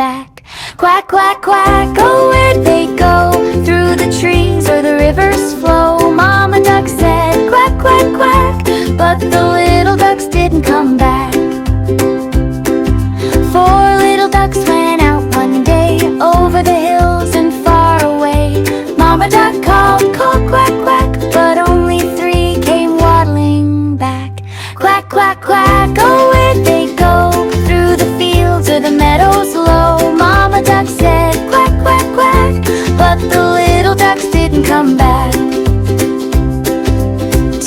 back. Quack, quack, quack, oh, where'd they go? Through the trees or the river's flow. Mama duck said quack, quack, quack, but the little ducks didn't come back. Four little ducks went out one day, over the hills and far away. Mama duck called, called, quack, quack, but only three came waddling back. Quack, quack, quack, oh, where'd they go? Through the fields or the meadows low. Mama duck said quack, quack, quack, but the little ducks didn't come back.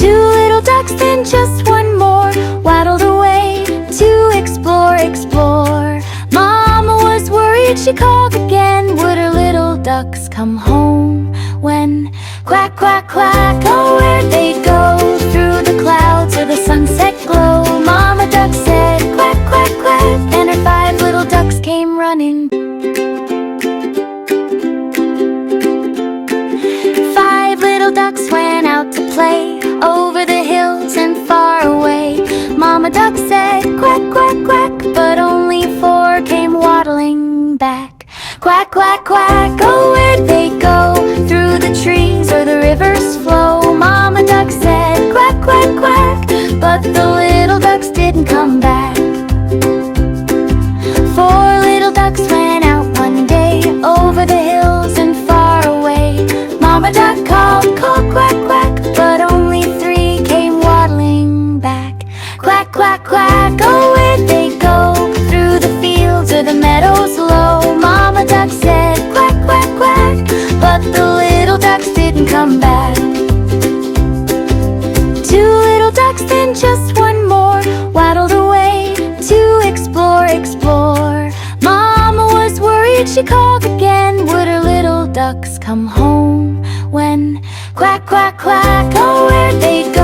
Two little ducks, then just one more, waddled away to explore, explore. Mama was worried, she called again. Would her little ducks come home when? Quack, quack, quack, oh, where'd they go? Through the clouds or the sunset glow. Mama duck said quack, quack, quack, and her five little ducks came running. Five little ducks went out to play, over the hills and far away. Mama duck said quack, quack, quack, but only four came waddling back. Quack, quack, quack, oh, where'd they go? Through the trees or the river's flow. Mama duck said quack, quack, quack, but the little ducks didn't come back. Four little ducks went out one day, over the hills and far away. Mama duck called, called, quack, quack, but only three came waddling back. Quack, quack, quack, oh, where'd they go? Through the fields or the meadows low. Mama duck said quack, quack, quack, but the little ducks didn't come back. Two little ducks, then just one more, waddled away to explore, explore. Mama was worried, she called again. Would her little ducks come home when? Quack, quack, quack, oh, where'd they go?